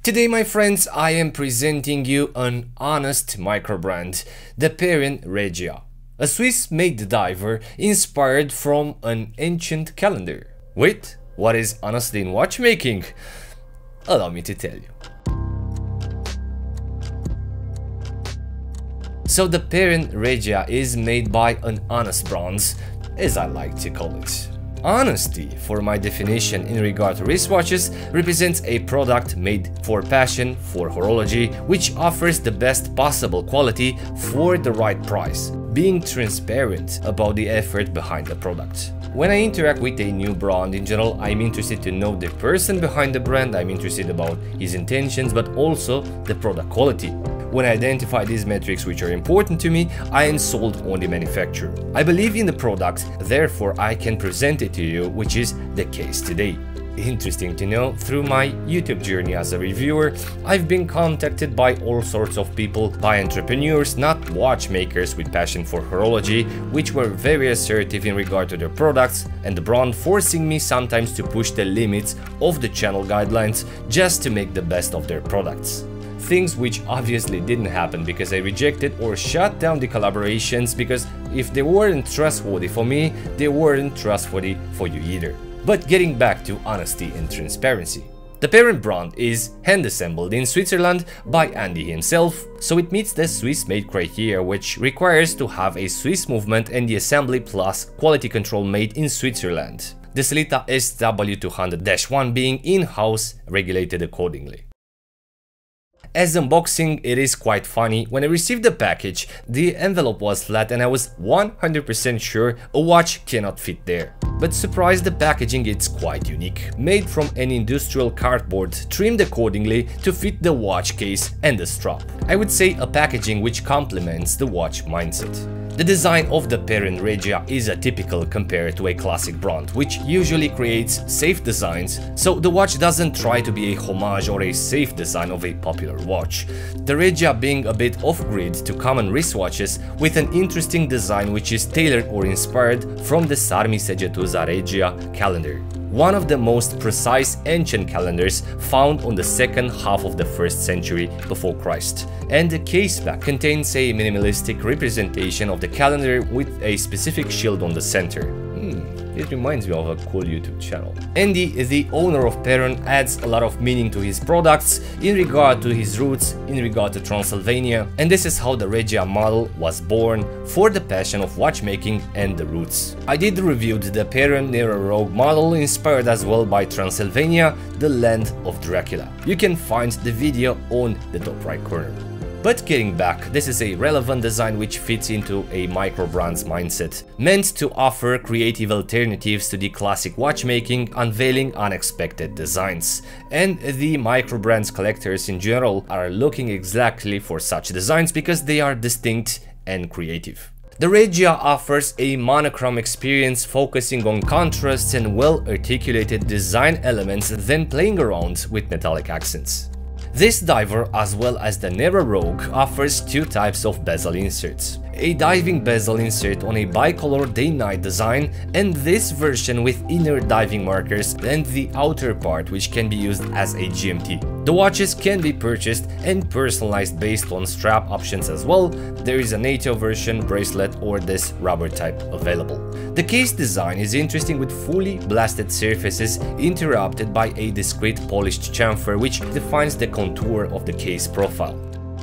Today, my friends, I am presenting you an honest microbrand, the Peren Regia, a Swiss-made diver inspired from an ancient calendar. Wait, what is honesty in watchmaking? Allow me to tell you. So the Peren Regia is made by an honest bronze, as I like to call it. Honesty, for my definition in regard to wristwatches, represents a product made for passion, for horology, which offers the best possible quality for the right price, being transparent about the effort behind the product. When I interact with a new brand in general, I'm interested to know the person behind the brand, I'm interested about his intentions, but also the product quality. When I identify these metrics which are important to me, I am sold on the manufacturer. I believe in the product, therefore I can present it to you, which is the case today. Interesting to know, through my YouTube journey as a reviewer, I've been contacted by all sorts of people, by entrepreneurs, not watchmakers with passion for horology, which were very assertive in regard to their products, and the brand forcing me sometimes to push the limits of the channel guidelines just to make the best of their products. Things which obviously didn't happen because I rejected or shut down the collaborations, because if they weren't trustworthy for me, they weren't trustworthy for you either. But getting back to honesty and transparency. The Peren brand is hand-assembled in Switzerland by Andy himself, so it meets the Swiss-made criteria, which requires to have a Swiss movement and the assembly plus quality control made in Switzerland. The Sellita SW200-1 being in-house regulated accordingly. As unboxing, it is quite funny. When I received the package, the envelope was flat and I was 100% sure a watch cannot fit there. But surprise, the packaging is quite unique. Made from an industrial cardboard, trimmed accordingly to fit the watch case and the strap. I would say a packaging which complements the watch mindset. The design of the Peren Regia is atypical compared to a classic brand, which usually creates safe designs, so the watch doesn't try to be a homage or a safe design of a popular watch. The Regia being a bit off-grid to common wristwatches with an interesting design which is tailored or inspired from the Sarmisegetusa Regia Calendar, one of the most precise ancient calendars found on the second half of the 1st century before Christ. And the case back contains a minimalistic representation of the calendar with a specific shield on the center. It reminds me of a cool YouTube channel. Andy, the owner of Peren, adds a lot of meaning to his products in regard to his roots, in regard to Transylvania, and this is how the Regia model was born, for the passion of watchmaking and the roots. I did review the Peren Nero Rogue model, inspired as well by Transylvania, the land of Dracula. You can find the video on the top right corner. But getting back, this is a relevant design which fits into a microbrand's mindset, meant to offer creative alternatives to the classic watchmaking, unveiling unexpected designs. And the microbrand's collectors in general are looking exactly for such designs because they are distinct and creative. The Regia offers a monochrome experience, focusing on contrasts and well-articulated design elements, then playing around with metallic accents. This diver, as well as the Nero Rogue, offers two types of bezel inserts. A diving bezel insert on a bicolor day-night design, and this version with inner diving markers and the outer part which can be used as a GMT. The watches can be purchased and personalized based on strap options as well. There is a NATO version, bracelet, or this rubber type available. The case design is interesting, with fully blasted surfaces interrupted by a discrete polished chamfer which defines the contour of the case profile.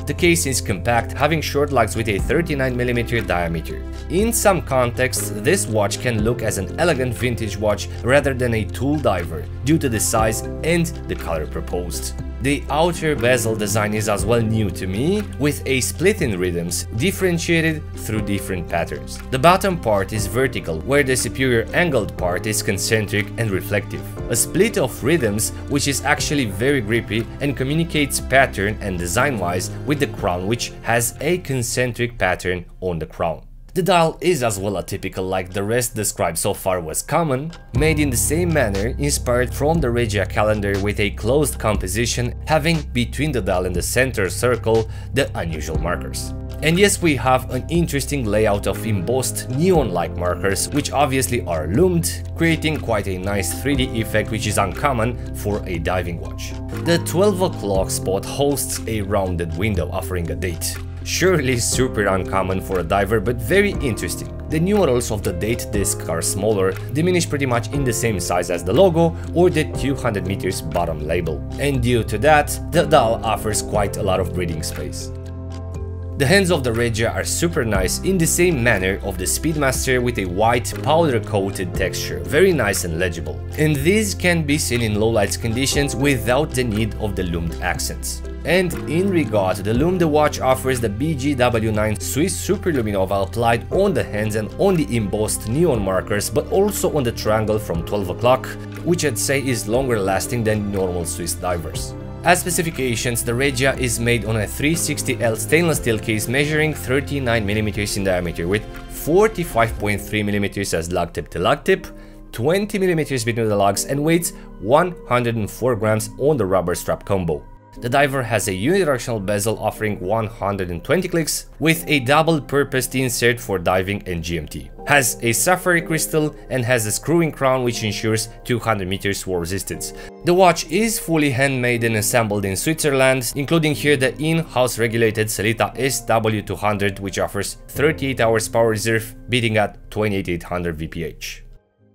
The case is compact, having short lugs with a 39mm diameter. In some contexts, this watch can look as an elegant vintage watch rather than a tool diver, due to the size and the color proposed. The outer bezel design is as well new to me, with a split in rhythms differentiated through different patterns. The bottom part is vertical, where the superior angled part is concentric and reflective. A split of rhythms which is actually very grippy and communicates pattern and design-wise with the crown, which has a concentric pattern on the crown. The dial is as well atypical, like the rest described so far was common, made in the same manner, inspired from the Regia calendar with a closed composition, having between the dial and the center circle the unusual markers. And yes, we have an interesting layout of embossed neon-like markers, which obviously are loomed, creating quite a nice 3D effect which is uncommon for a diving watch. The 12 o'clock spot hosts a rounded window offering a date. Surely super uncommon for a diver, but very interesting. The numerals of the date disc are smaller, diminished pretty much in the same size as the logo or the 200 meters bottom label. And due to that, the dial offers quite a lot of breathing space. The hands of the Regia are super nice in the same manner of the Speedmaster with a white powder-coated texture, very nice and legible. And these can be seen in low light conditions without the need of the loomed accents. And in regard to the loom, the watch offers the BGW9 Swiss Superluminova applied on the hands and on the embossed neon markers, but also on the triangle from 12 o'clock, which I'd say is longer lasting than normal Swiss divers. As specifications, the Regia is made on a 360L stainless steel case measuring 39mm in diameter with 45.3mm as lug tip to lug tip, 20mm between the lugs, and weighs 104 grams on the rubber strap combo. The diver has a unidirectional bezel offering 120 clicks with a double-purposed insert for diving and GMT. Has a sapphire crystal and has a screwing crown which ensures 200 meters wall resistance. The watch is fully handmade and assembled in Switzerland, including here the in-house regulated Sellita SW200 which offers 38 hours power reserve, beating at 2800 VPH.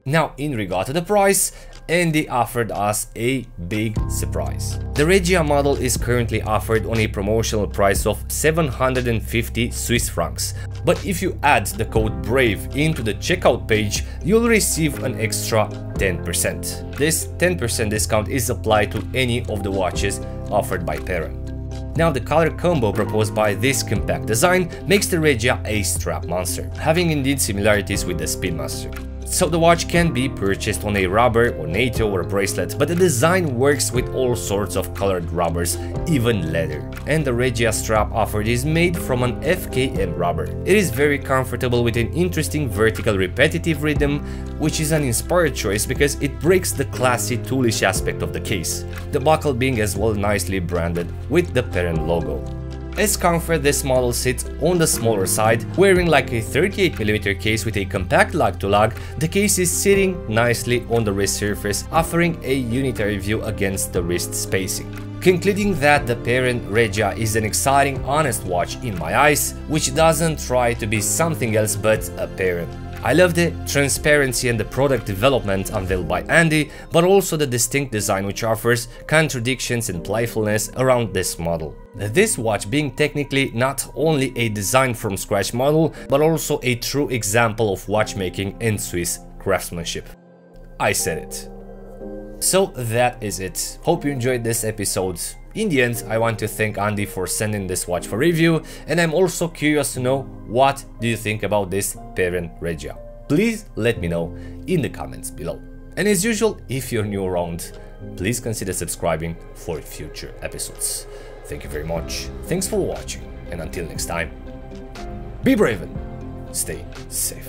Now, in regard to the price, Andy offered us a big surprise. The Regia model is currently offered on a promotional price of 750 Swiss francs, but if you add the code BRAVE into the checkout page, you'll receive an extra 10%. This 10% discount is applied to any of the watches offered by Peren. Now, the color combo proposed by this compact design makes the Regia a strap monster, having indeed similarities with the Speedmaster. So the watch can be purchased on a rubber, or NATO, or a bracelet, but the design works with all sorts of colored rubbers, even leather. And the Regia strap offered is made from an FKM rubber. It is very comfortable with an interesting vertical repetitive rhythm, which is an inspired choice because it breaks the classy toolish aspect of the case, the buckle being as well nicely branded with the Peren logo. As comfort, this model sits on the smaller side, wearing like a 38mm case with a compact lug-to-lug. The case is sitting nicely on the wrist surface, offering a unitary view against the wrist spacing. Concluding that the Peren Regia is an exciting, honest watch in my eyes, which doesn't try to be something else but a Peren. I love the transparency and the product development unveiled by Andy, but also the distinct design which offers contradictions and playfulness around this model. This watch being technically not only a design from scratch model, but also a true example of watchmaking and Swiss craftsmanship. I said it. So that is it. Hope you enjoyed this episode. In the end, I want to thank Andy for sending this watch for review, and I'm also curious to know what do you think about this Peren Regia. Please let me know in the comments below. And as usual, if you're new around, please consider subscribing for future episodes. Thank you very much, thanks for watching, and until next time, be brave and stay safe.